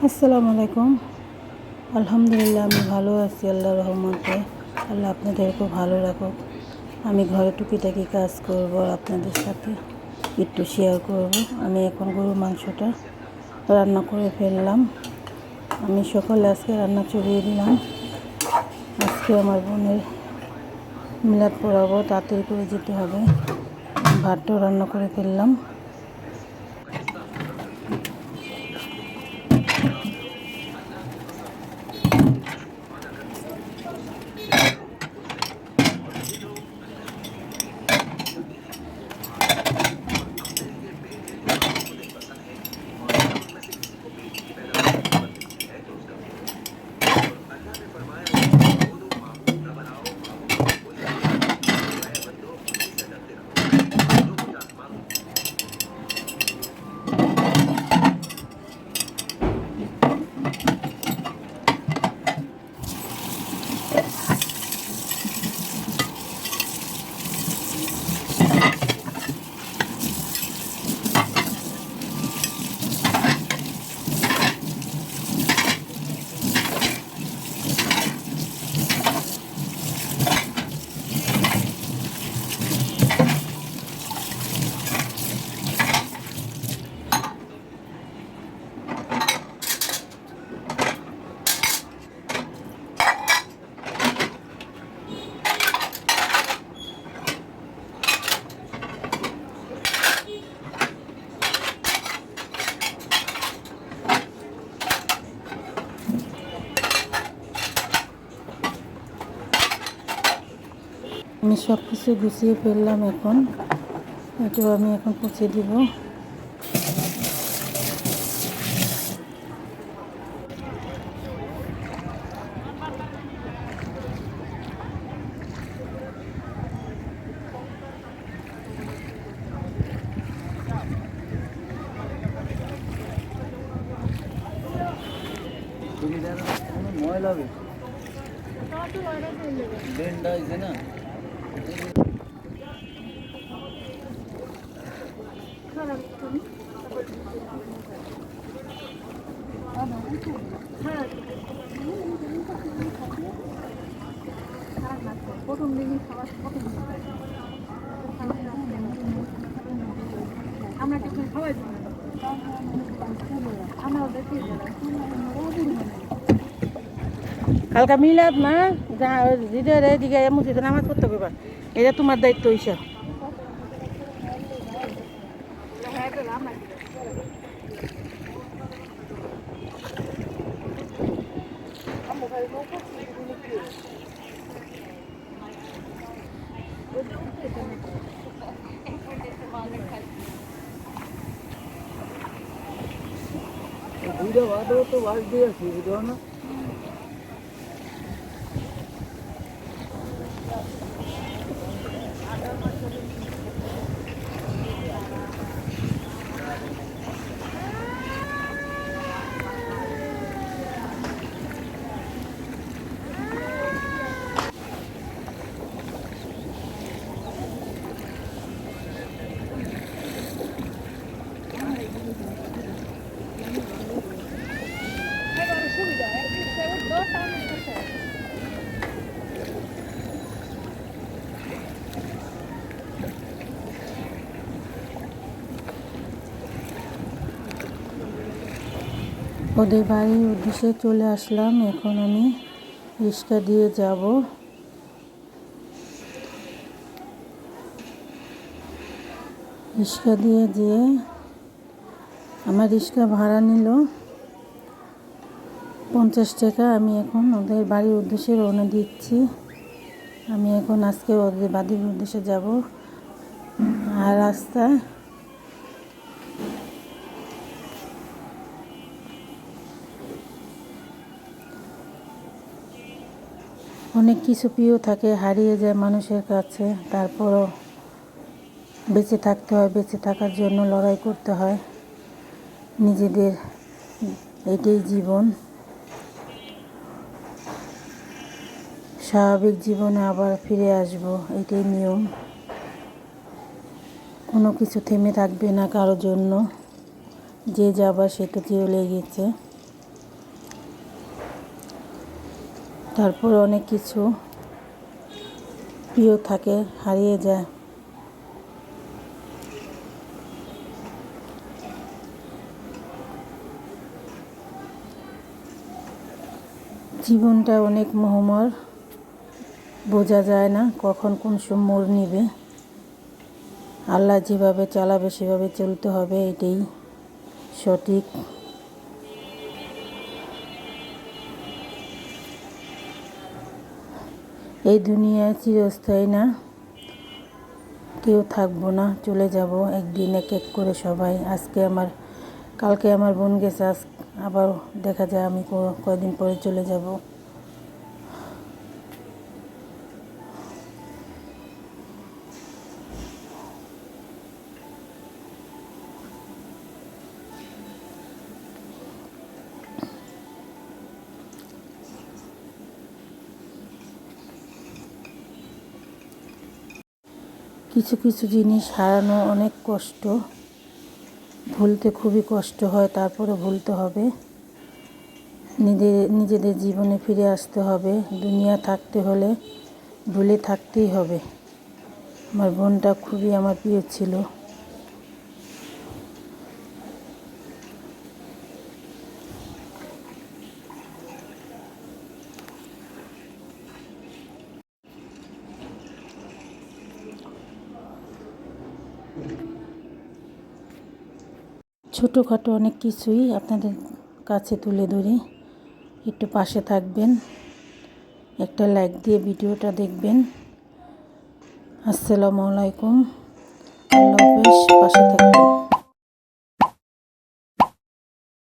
আসসালামু আলাইকুম। আলহামদুলিল্লাহ আমি ভালো আছি আল্লাহর রহমতে। আল্লাহ আপনাদেরকেও ভালো রাখুক। আমি ঘরে টুকিটাকি কাজ করব আর আপনাদের সাথে একটু শেয়ার করব। আমি এখন গরুর মাংসটা রান্না করে ফেললাম। আমি সকালে আজকে রান্না চড়িয়ে দিলাম। আজকে আমার বোনের মিলাদ পড়াবো, তাড়াতাড়ি করে যেতে হবে। ভাতটাও রান্না করে ফেললাম। আমি সব কিছু গুছিয়ে ফেললাম। আমি এখন পচিয়ে দিব। ময়লা বেন্ডা হয়েছে না। প্রথম দিনই খাবার প্রথম আমরা কিছু খাওয়াই আমরা দেখি কালকা মিলাদ না, হৃদয়ের এদিকে মসজিদে নামাজ পড়তে পারবা। এটা তোমার দায়িত্ব হইছে। দুইটা ভাতও তো বাস দিয়েছি, বুঝলো না। ওদের বাড়ির উদ্দেশ্যে চলে আসলাম। এখন আমি রিক্সা দিয়ে যাব। রিক্সা দিয়ে যেয়ে আমার রিক্সা ভাড়া নিল 50 টাকা। আমি এখন ওদের বাড়ির উদ্দেশ্যে রওনা দিচ্ছি। আমি এখন আজকে ওদের বাড়ির উদ্দেশ্যে যাব। আর রাস্তায় অনেক কিছু প্রিয় থাকে, হারিয়ে যায় মানুষের কাছে। তারপরও বেঁচে থাকতে হয়, বেঁচে থাকার জন্য লড়াই করতে হয় নিজেদের। এটাই জীবন। স্বাভাবিক জীবনে আবার ফিরে আসব, এটাই নিয়ম। কোনো কিছু থেমে থাকবে না কারোর জন্য। যে যাবার সে তো চলে গেছে। তারপর অনেক কিছু প্রিয় থাকে, হারিয়ে যায়। জীবনটা অনেক মোহময়, বোঝা যায় না কখন কোন মোড় নিবে। আল্লাহ যেভাবে চালাবে সেভাবে চলতে হবে, এটাই সঠিক। এই দুনিয়ায় চিরস্থায়ী না, কেউ থাকবো না, চলে যাব একদিন এক এক করে সবাই। কালকে আমার বোন গেছে, আবার দেখা যায় আমি কয়দিন পরে চলে যাব। কিছু কিছু জিনিস হারানো অনেক কষ্ট, ভুলতে খুবই কষ্ট হয়, তারপরে ভুলতে হবে। নিজেদের জীবনে ফিরে আসতে হবে। দুনিয়া থাকতে হলে ভুলে থাকতেই হবে। আমার বোনটা খুবই আমার প্রিয় ছিল। ছোটোখাটো অনেক কিছুই আপনাদের কাছে তুলে ধরি, একটু পাশে থাকবেন, একটা লাইক দিয়ে ভিডিওটা দেখবেন। আসসালামু আলাইকুম, আল্লাহ হাফেজ, পাশে থাকবেন।